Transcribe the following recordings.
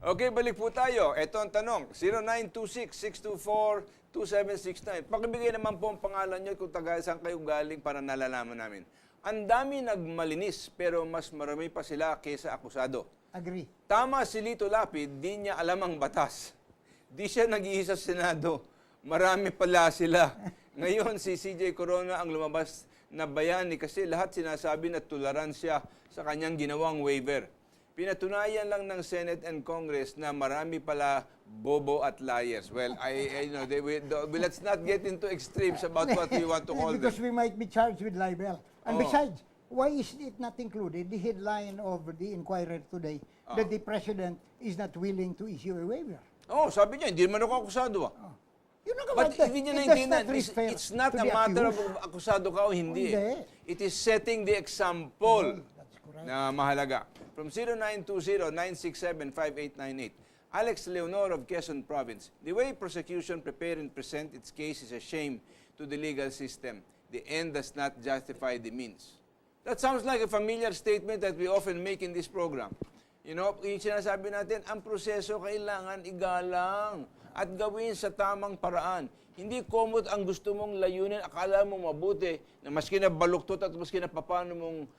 Okay, balik po tayo. Ito ang tanong, 0926-624-2769. Pakibigay naman po ang pangalan nyo kung saan kayo galing para nalalaman namin. Ang dami nagmalinis pero mas marami pa sila kaysa akusado. Agree. Tama si Lito Lapid, di niya alam ang batas. Di siya nag-iisa sa Senado. Marami pala sila. Ngayon si CJ Corona ang lumabas na bayani kasi lahat sinasabi na toleransya sa kanyang ginawang waiver. Pinatunayan lang ng Senate and Congress na marami pala bobo at liars. Well, let's not get into extremes about what we want to call them. Because we might be charged with libel. And besides, why is it not included? The headline of the Inquirer today, that the President is not willing to issue a waiver. Sabi niya, hindi naman ako akusado. But hindi niya naintindihan, it's not a matter of akusado ka o hindi. It is setting the example na mahalaga. From 0920-967-5898, Alex Leonor of Quezon Province, the way prosecution prepare and present its case is a shame to the legal system. The end does not justify the means. That sounds like a familiar statement that we often make in this program. You know, yung sinasabi natin, ang proseso kailangan igalang at gawin sa tamang paraan. Hindi komot ang gusto mong layunin, akala mo mabuti, na maski na baluktot at maski na paano mong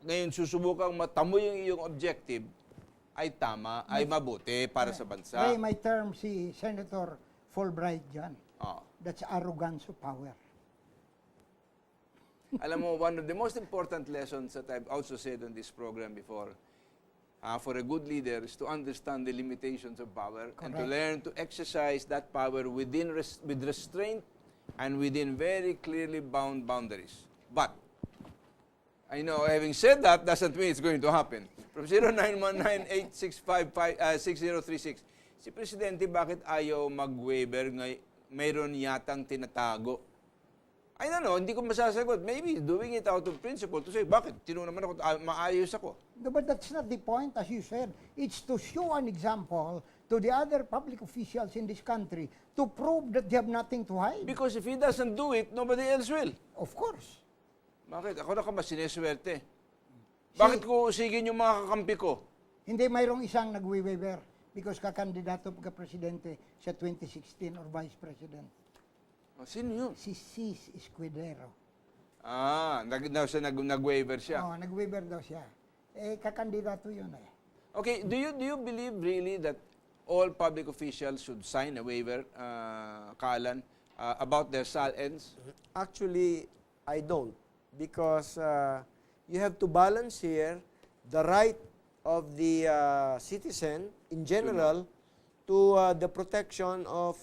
ngayon susubukang matamoy yung iyong objective, ay tama, ay mabuti para sa bansa. May term si Senator Fulbright dyan. That's arrogance of power. Alam mo, one of the most important lessons that I've also said on this program before, for a good leader is to understand the limitations of power. Correct. And to learn to exercise that power with restraint and within very clearly bound boundaries. But, I know, having said that, doesn't mean it's going to happen. From 0919-865-6036, si Presidente bakit ayaw mag-waiver? Mayroon yatang tinatago. I don't know, hindi ko masasagot. Maybe doing it out of principle to say, bakit? Tinuro naman ako, maayos ako. No, but that's not the point, as you said. It's to show an example to the other public officials in this country to prove that they have nothing to hide. Because if he doesn't do it, nobody else will. Of course. Bakit? Ako na ka ba sineswerte? Bakit ko usigin yung mga kakampi ko? Hindi, mayroong isang nag-waiver because kakandidato pagka-presidente sa 2016 or vice president. Sino yun? Si Cis Escudero. Nag-waiver siya. Nag-waiver daw siya. Kakandidato yun eh. Okay, do you believe really that all public officials should sign a waiver, Kaalan, about their SAL-ends? Actually, I don't. Because you have to balance here the right of the citizen in general to the protection of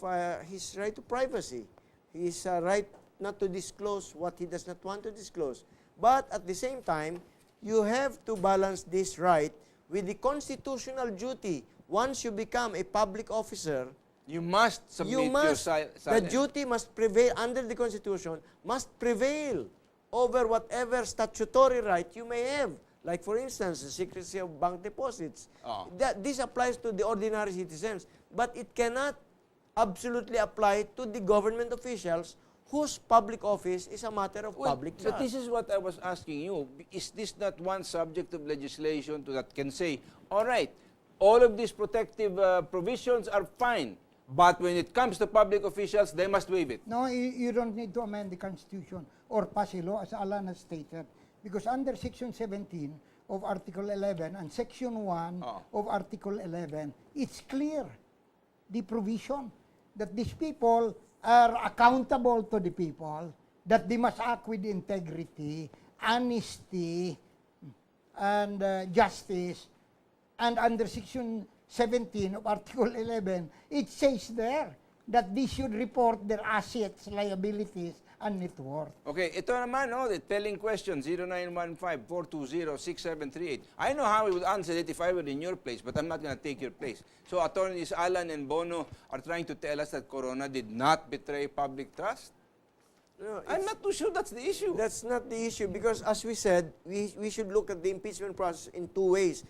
his right to privacy, his right not to disclose what he does not want to disclose. But at the same time, you have to balance this right with the constitutional duty. Once you become a public officer, you must submit your silence. The duty must prevail under the Constitution, must prevail over whatever statutory right you may have. Like for instance, the secrecy of bank deposits. This applies to the ordinary citizens, but it cannot absolutely apply to the government officials whose public office is a matter of public trust. But this is what I was asking you. Is this not one subject of legislation that can say, all right, all of these protective provisions are fine, but when it comes to public officials, they must waive it? No, you don't need to amend the Constitution or pass a law, as Alan has stated, because under Section 17 of Article 11 and Section 1 of Article 11, it's clear, the provision, that these people are accountable to the people, that they must act with integrity, honesty, and justice. And under Section 17 of Article 11, it says there that they should report their assets, liabilities, and net worth. Okay, ito naman, the telling question, 0915-420-6738. I know how I would answer it if I were in your place, but I'm not going to take your place. So attorneys Alan and Bono are trying to tell us that Corona did not betray public trust? No, I'm not too sure that's the issue. That's not the issue because, as we said, we should look at the impeachment process in two ways.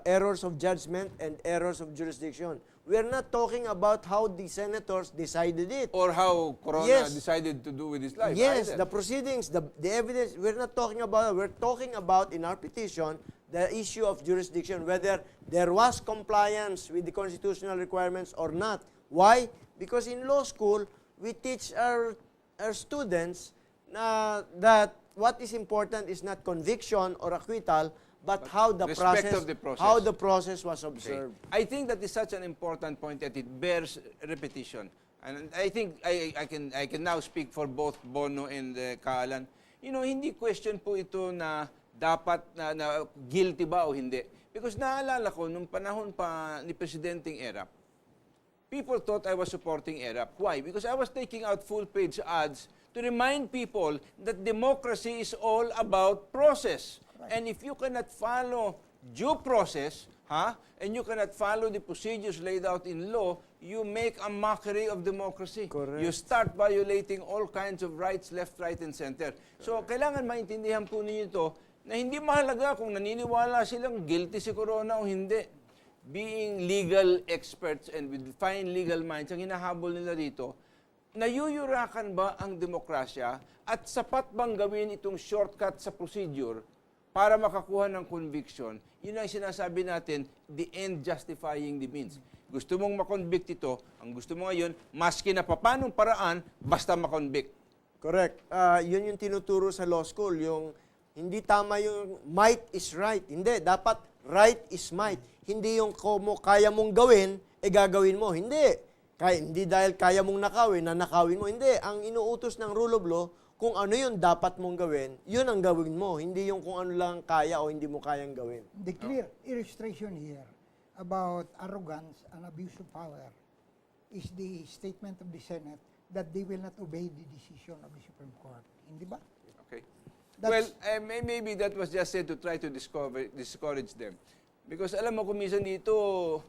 Errors of judgment and errors of jurisdiction. We are not talking about how the senators decided it. Or how Corona decided to do with his life. Yes, either. The proceedings, the evidence, we're not talking about it. We're talking about, in our petition, the issue of jurisdiction, whether there was compliance with the constitutional requirements or not. Why? Because in law school, we teach our students that what is important is not conviction or acquittal, but how the respect of the process. how the process was observed. I think that is such an important point that it bears repetition. And I think I can now speak for both Bono and Kaalan. Hindi question po ito na dapat na guilty ba o hindi. Because naalala ko, nung panahon pa ni Presidenteng Erap, people thought I was supporting Erap. Why? Because I was taking out full-page ads to remind people that democracy is all about process. Right. And if you cannot follow due process, and you cannot follow the procedures laid out in law, you make a mockery of democracy. Correct. You start violating all kinds of rights, left, right, and center. So, kailangan maintindihan po ninyo ito na hindi mahalaga kung naniniwala silang guilty si Corona o hindi. Being legal experts and with fine legal minds, ang hinahabol nila dito, nayuyurakan ba ang demokrasya at sapat bang gawin itong shortcut sa procedure para makakuha ng conviction? Yun ang sinasabi natin, the end justifying the means. Gusto mong makonvict ito, ang gusto mo ngayon, maski na papanong paraan, basta makonvict. Correct. Yun yung tinuturo sa law school, yung hindi tama yung might is right. Hindi, dapat right is might. Hindi yung kaya mong gawin, gagawin mo. Hindi. Hindi dahil kaya mong nakawin, na nakawin mo. Hindi. Ang inuutos ng rule of law, kung ano yung dapat mong gawin, yun ang gawin mo. Hindi yung kung ano lang kaya o hindi mo kayang gawin. The clear illustration here about arrogance and abuse of power is the statement of the Senate that they will not obey the decision of the Supreme Court. Hindi ba? Okay. Well, maybe that was just said to try to discourage them. Because alam mo, kung minsan dito,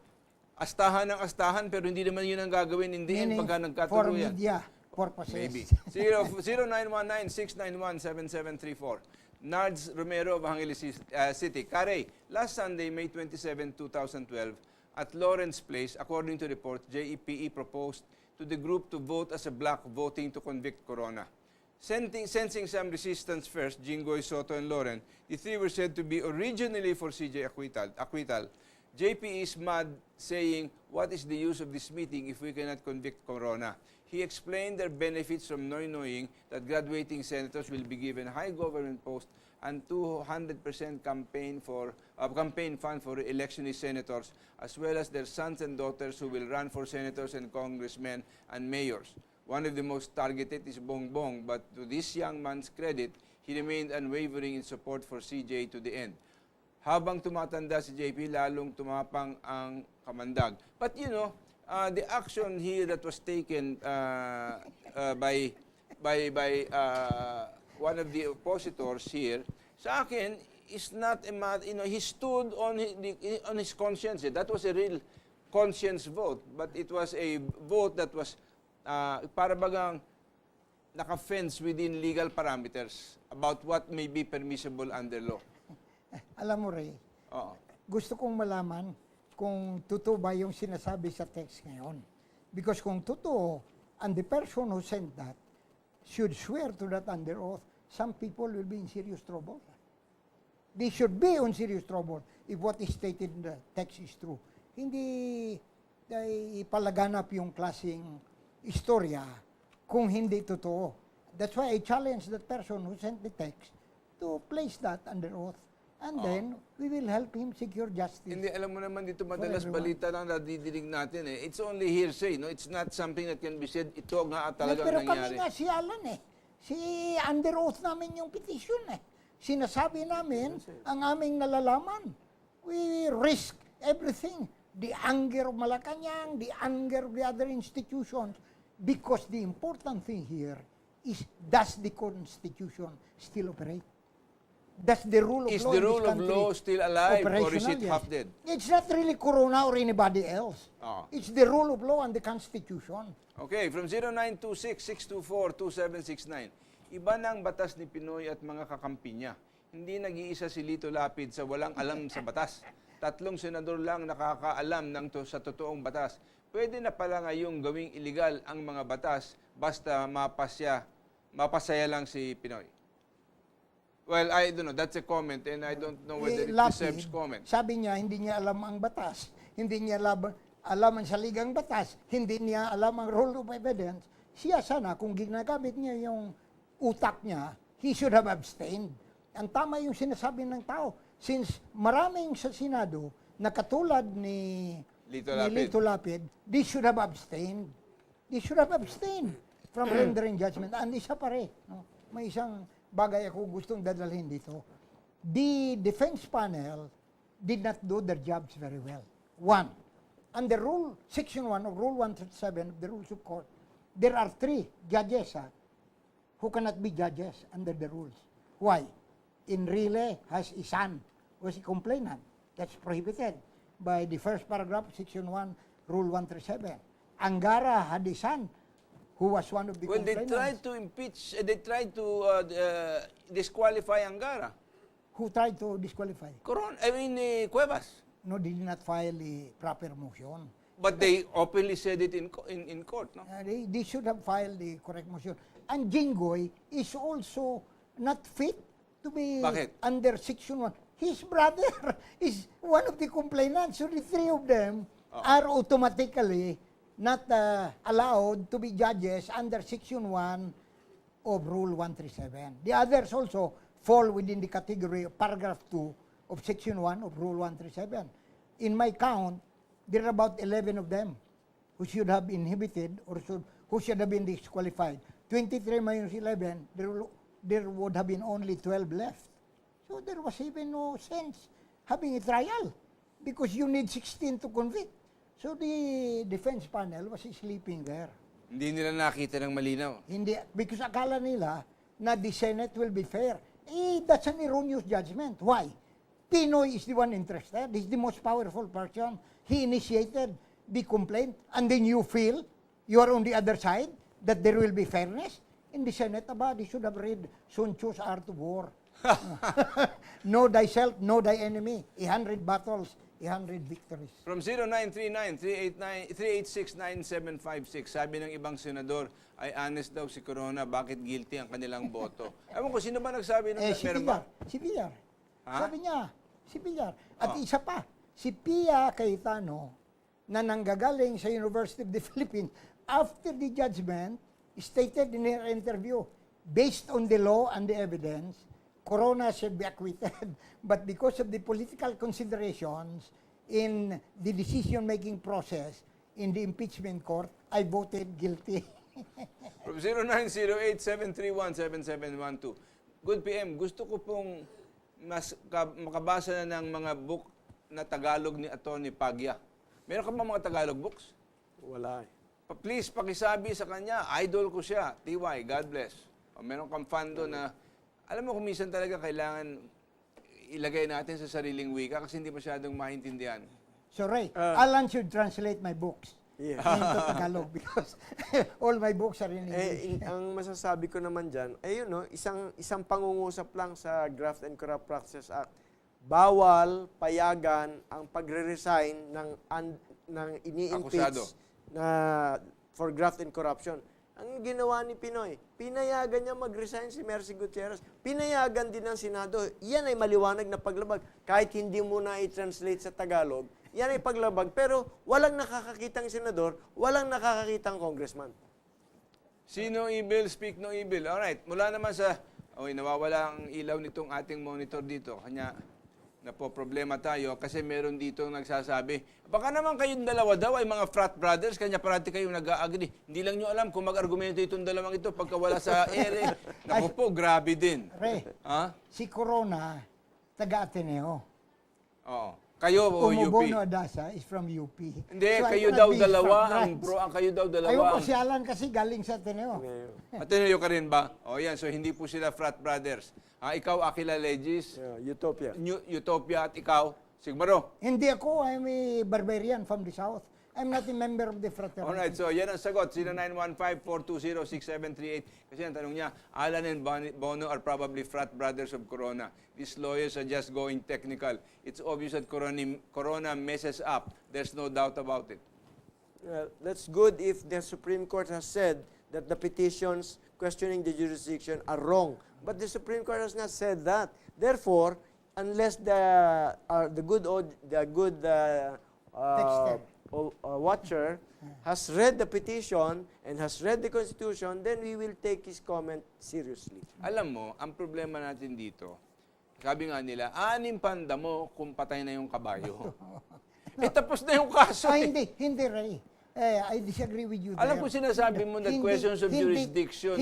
astahan ng astahan, pero hindi naman yun ang gagawin in the end pagka nagkatuloy yan. For media purposes. Maybe. 0919-691-7734. Nards Romero of Angeles City. Kare, last Sunday, May 27, 2012, at Lawrence Place, according to reports, JEPE proposed to the group to vote as a block voting to convict Corona. Sensing some resistance first, Jinggoy, Soto, and Loren, the three were said to be originally for CJ acquittal. JP is mad, saying, what is the use of this meeting if we cannot convict Corona? He explained their benefits from knowing that graduating senators will be given high government posts and 200% campaign fund for electionist senators, as well as their sons and daughters who will run for senators and congressmen and mayors. One of the most targeted is Bongbong, but to this young man's credit, he remained unwavering in support for CJ to the end. Habang tumatanda si JP, lalong tumapang ang kamandag. But the action here that was taken by one of the oppositors here, sa akin, is not a matter, he stood on his conscience. That was a real conscience vote, but it was a vote that was para bagang naka-fence within legal parameters about what may be permissible under law. Alam mo, Ray, gusto kong malaman kung totoo ba yung sinasabi sa text ngayon. Because kung totoo, and the person who sent that should swear to that under oath, some people will be in serious trouble. They should be in serious trouble if what is stated in the text is true. Hindi ipalaganap yung klaseng istorya kung hindi totoo. That's why I challenge that person who sent the text to place that under oath. And then, we will help him secure justice. Hindi, alam mo naman dito madalas balita lang nadidinig natin eh. It's only hearsay, no? It's not something that can be said, ito nga talagang pero nangyari. Pero kami nga si Alan eh. Under oath namin yung petition eh. Sinasabi namin ang aming nalalaman. We risk everything. The anger of Malacanang, the anger of the other institutions. Because the important thing here is, does the Constitution still operate? Does the rule of law in this country Is the rule of law still alive or is it yes. half dead? It's not really Corona or anybody else. It's the rule of law and the Constitution. Okay, from 0926-624-2769. Iba na ang batas ni Pinoy at mga kakampi niya. Hindi nag-iisa si Lito Lapid sa walang alam sa batas. 3 senador lang nakakaalam sa totoong batas. Pwede na pala ngayong gawing iligal ang mga batas basta mapasaya lang si Pinoy. Well, I don't know. That's a comment, and I don't know whether it Lapid, deserves comment. sabi niya, hindi niya alam ang batas. Hindi niya alam ang saligang batas. Hindi niya alam ang rule of evidence. Siya sana, kung ginagamit niya yung utak niya, he should have abstained. Ang tama yung sinasabi ng tao. Since maraming sa Senado na katulad ni Lito Lapid, they should have abstained. They should have abstained from rendering judgment. And isa pa rin, no? May isang bagay ako gustong dadalhin dito. The defense panel did not do their jobs very well. One, under Section 1 of Rule 137 of the Rules of Court, there are 3 judges who cannot be judges under the rules. Why? Enrile has a son who is a complainant. That's prohibited by the first paragraph of Section 1, Rule 137. Angara had a son who was one of the complainants. They tried to impeach, they tried to disqualify Angara. Who tried to disqualify? Cuevas. No, they did not file a proper motion. But they openly said it in court, no? They should have filed the correct motion. And Jinggoy is also not fit to be Bakit? under Section 1. His brother is one of the complainants. So the 3 of them are automatically not allowed to be judges under Section 1 of Rule 137. The others also fall within the category of Paragraph 2 of Section 1 of Rule 137. In my count, there are about 11 of them who should have been inhibited or who should have been disqualified. 23 minus 11, there would have been only 12 left. So there was even no sense having a trial because you need 16 to convict. So the defense panel was sleeping there. Hindi nila nakita ng malinaw. Hindi, because akala nila na the Senate will be fair. That's an erroneous judgment. Why? Pinoy is the one interested. He's the most powerful person. He initiated the complaint, and then you feel you are on the other side, that there will be fairness. In the Senate, they should have read Sun Tzu's Art of War. Know thyself, know thy enemy. 100 battles, 100 victories. From 0939-386-9756, sabi ng ibang senador, ay honest daw si Corona, bakit guilty ang kanilang boto? Ewan ko, sino ba nagsabi ng meron ba? Si Villar. Ha? Sabi niya, si Villar. At isa pa, si Pia Cayetano, na nanggagaling sa University of the Philippines, after the judgment, stated in her interview, based on the law and the evidence, Corona should be acquitted. But because of the political considerations in the decision-making process in the impeachment court, I voted guilty. From 0908-731-7712. Good PM, gusto ko pong makabasa na ng mga book na Tagalog ni Atty. Pagya. Meron ka ba mga Tagalog books? Wala. Please, pakisabi sa kanya. Idol ko siya. TY, God bless. O meron kang fando na, alam mo kung minsan talaga kailangan ilagay natin sa sariling wika kasi hindi masyadong maintindihan. So Ray, Alan should translate my books Yeah. into Tagalog because all my books are in English. Ang masasabi ko naman dyan, isang pangungusap lang sa Graft and Corrupt Practices Act. Bawal payagan ang pagre-resign ng ini-impeach na for graft and corruption. Ang ginawa ni Pinoy, pinayagan niya mag-resign si Mercy Gutierrez. Pinayagan din ng Senado. Yan ay maliwanag na paglabag. Kahit hindi mo na i-translate sa Tagalog, yan ay paglabag. Pero walang nakakakitang senador, walang nakakakitang congressman. Sino evil, speak no evil. Alright, mula naman sa, nawawala ang ilaw nitong ating monitor dito. Kanya, napoproblema tayo kasi meron dito nagsasabi, baka naman kayong dalawa daw ay mga frat brothers, kanya parati kayong nag-agree. Hindi lang nyo alam kung mag-argumento itong dalawang ito pagka wala sa ere. Naku po, grabe din. Ray, si Corona, taga-Ateneo. Oo. Kayo o UP? Umubono Adasa is from UP. Hindi, So kayo daw dalawa, kayo daw dalawa. Ayun po, si Alan kasi galing sa Ateneo. Ateneo ka rin ba? Yan, so hindi po sila frat brothers. Ikaw, Aquila Legis. Utopia. Utopia at ikaw, Sigmaro. Hindi ako, I'm a barbarian from the South. I'm not a member of the fraternity. Alright, so yan ang sagot, 0915-420-6738. Kasi ang tanong niya, Alan and Bono are probably frat brothers of Corona. These lawyers are just going technical. It's obvious that Corona messes up. There's no doubt about it. That's good if the Supreme Court has said that the petitions questioning the jurisdiction are wrong. But the Supreme Court has not said that. Therefore, unless the good Texter. watcher has read the petition and has read the Constitution, then we will take his comment seriously. Alam mo, ang problema natin dito, sabi nga nila, 6 panda mo kung patay na yung kabayo. Tapos na yung kaso. Hindi, Ray. I disagree with you Alam there. ko sinasabi mo that questions of jurisdiction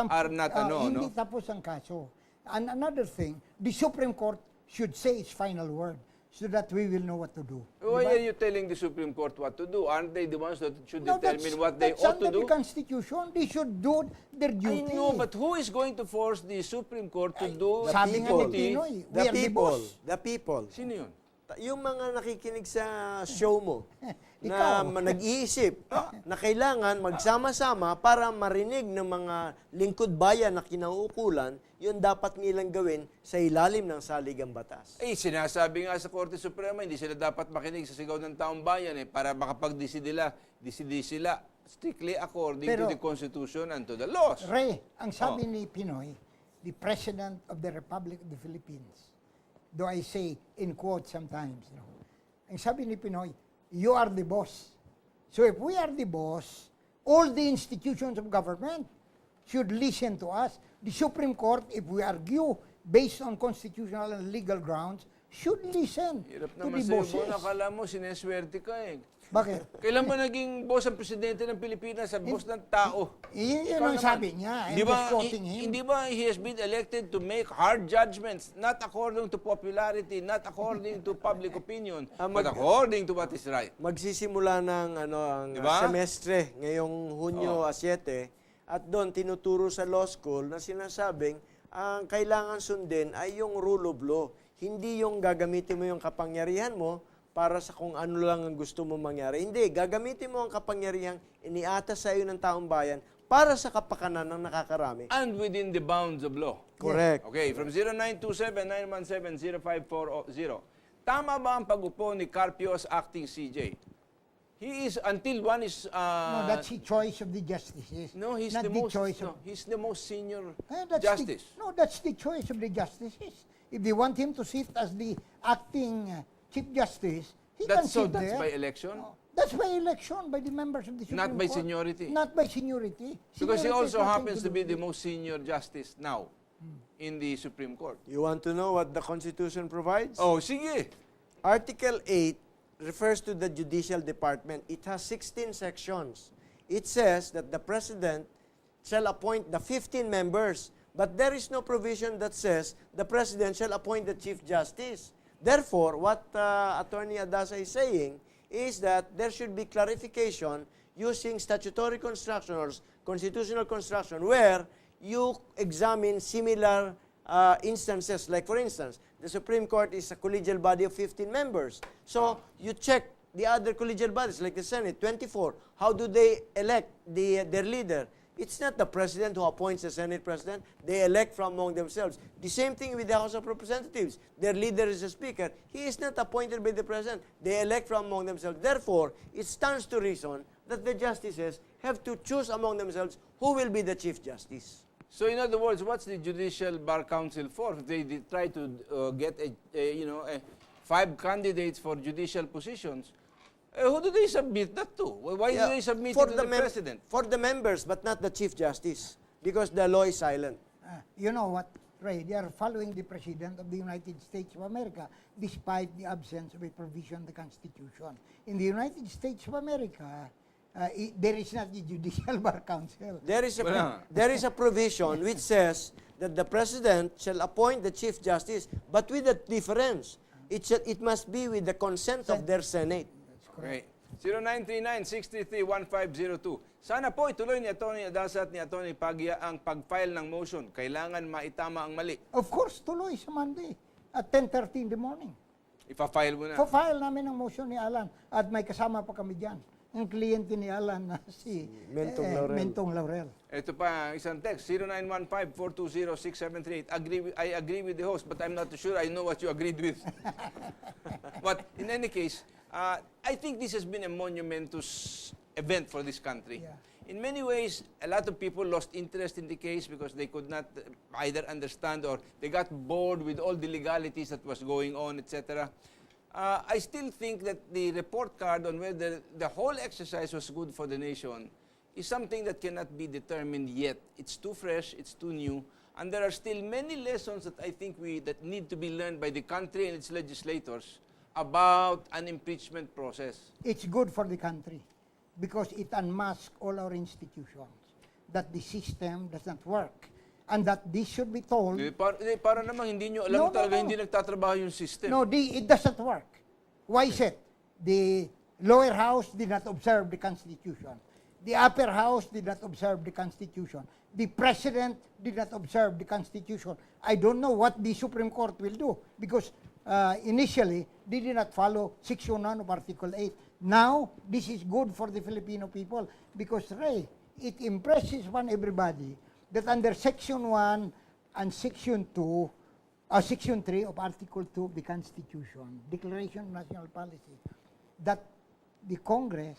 are not hindi tapos ang kaso. And another thing, the Supreme Court should say its final word so that we will know what to do. Why are you telling the Supreme Court what to do? Aren't they the ones that should determine what they that's ought to under do? the Constitution. They should do their duty. I know, but who is going to force the Supreme Court to do Sabi nga ni duty? Pinoy, we are the boss. The people. Sino yun? Yung mga nakikinig sa show mo Ikaw. na nag-iisip na kailangan magsama-sama para marinig ng mga lingkod bayan na kinauukulan, yun dapat nilang gawin sa ilalim ng saligang batas. Sinasabi nga sa Korte Suprema, hindi sila dapat makinig sa sigaw ng taong bayan para makapag-deside sila strictly according to the Constitution and to the laws. Ray, ang sabi ni Pinoy, the President of the Republic of the Philippines, though I say in quotes sometimes, ang sabi ni Pinoy, you are the boss. So if we are the boss, all the institutions of government should listen to us. The Supreme Court, if we argue based on constitutional and legal grounds, should listen Hirap to naman the sa'yo, bosses. Bon. Akala mo, sineswerte ka eh. Bakit? Kailan ba naging boss ang presidente ng Pilipinas sa boss ng tao? Yun Ikaw ang naman. sabi niya. I'm just quoting him. Hindi ba he has been elected to make hard judgments, not according to popularity, not according to public opinion, but according to what is right. Magsisimula ng ang Diba? semestre ngayong Hunyo 7 at doon tinuturo sa law school na sinasabing ang kailangan sundin ay yung rule of law. Hindi yung gagamitin mo yung kapangyarihan mo para sa kung ano lang ang gusto mo mangyari. Hindi, gagamitin mo ang kapangyarihang iniatas sa iyo ng taong bayan para sa kapakanan ng nakakarami. And within the bounds of law. Correct. Okay, from 0927-917-0540. Tama ba ang pag-upo ni Carpio as acting CJ? He is, until one is... No, that's the choice of the justices. No, he's not the most, choice of... he's the most senior That's justice. that's the choice of the justices. If they want him to sit as the acting Chief Justice, he can sit That's there. by election? No, that's by election by the members of the Supreme Not by Court. seniority? Not by seniority. Because he Seniority also has nothing happens to do be with the it. most senior justice now in the Supreme Court. You want to know what the Constitution provides? Oh, sige. Article 8 refers to the Judicial Department. It has 16 sections. It says that the President shall appoint the 15 members, but there is no provision that says the President shall appoint the Chief Justice. Therefore, what Attorney Adasa is saying is that there should be clarification using statutory construction or constitutional construction where you examine similar instances. Like, for instance, the Supreme Court is a collegial body of 15 members. So, you check the other collegial bodies, like the Senate, 24. How do they elect their leader? It's not the President who appoints the Senate President. They elect from among themselves. The same thing with the House of Representatives. Their leader is the Speaker. He is not appointed by the President. They elect from among themselves. Therefore, it stands to reason that the justices have to choose among themselves who will be the Chief Justice. So in other words, what's the Judicial Bar Council for? If they try to get 5 candidates for judicial positions, who do they submit that to? Why do they submit it to the President? For the members, but not the Chief Justice, because the law is silent. You know what, Ray? They are following the President of the United States of America despite the absence of a provision in the Constitution. In the United States of America, there is not the Judicial Bar Council. There is a provision which says that the President shall appoint the Chief Justice, but with a difference. It must be with the consent of their Senate. Okay. 0939-633-1502. Sana po ituloy ni Atty. Adasa at ni Atty. Pagya ang pag-file ng motion. Kailangan maitama ang mali. Of course, tuloy sa Monday at 10:30 in the morning. Ipa-file mo na. Pa-file namin ang motion ni Alan at may kasama pa kami dyan. Ang kliyente ni Alan na si Mentong Laurel. Ito pa ang isang text, 0915-420-6738. I agree with the host, but I'm not too sure I know what you agreed with. But in any case, I think this has been a monumentous event for this country. Yeah. in many ways, a lot of people lost interest in the case because they could not either understand or they got bored with all the legalities that was going on, etc. I still think that the report card on whether the whole exercise was good for the nation is something that cannot be determined yet. It's too fresh, it's too new, and there are still many lessons that I think that need to be learned by the country and its legislators about an impeachment process. It's good for the country because it unmasks all our institutions, that the system does not work, and that this should be told. Para namang hindi nyo alam talaga hindi nagtatrabaho yung system. No, it doesn't work. Why is it? The lower house did not observe the Constitution. The upper house did not observe the Constitution. The president did not observe the Constitution. I don't know what the Supreme Court will do because initially they did not follow Section 1 of Article 8. Now, this is good for the Filipino people because, Ray, it impresses upon everybody that under Section 1 and Section 2, Section 3 of Article 2 of the Constitution, Declaration of National Policy, that the Congress,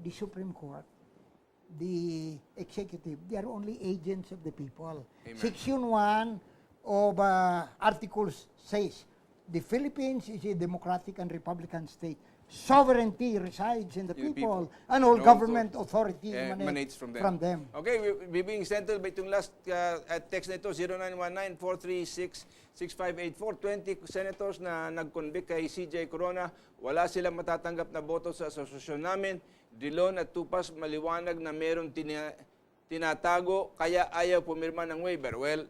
the Supreme Court, the executive, they are only agents of the people. Amen. Section 1 of Articles says, the Philippines is a democratic and republican state. Sovereignty resides in the people, and all government authority emanates from them. Okay, we being settled by itong last text na ito, 0919-436-6584. 20 senators na nag-convict kay CJ Corona, wala silang matatanggap na boto sa asosasyon namin. Dilon at Tupas maliwanag na merong tinatago, kaya ayaw pumirma ng waiver. Well,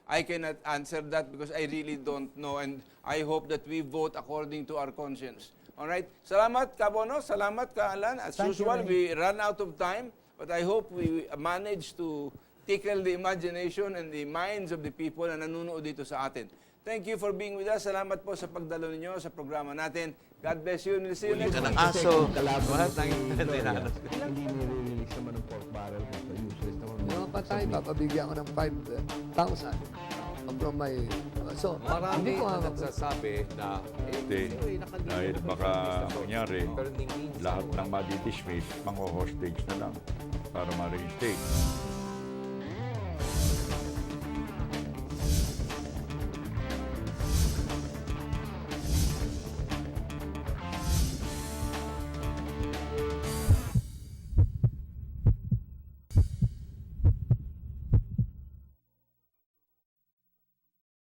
I cannot answer that because I really don't know, and I hope that we vote according to our conscience. Alright, salamat ka Bono, salamat ka Alan. As usual, we run out of time, but I hope we manage to tickle the imagination and the minds of the people na nanunood dito sa atin. Thank you for being with us. Salamat po sa pagdalo ninyo sa programa natin. God bless you. We'll see you next time. Aso. Hindi nire-release naman ng pork barrel ko. Useless naman. Yung patay, papabigyan ko ng 5,000 from my... So, Marami na nagsasabi na Hindi. Dahil baka mangyari, lahat ng madi-dismiss, mang-hostage na lang para ma-reinstate.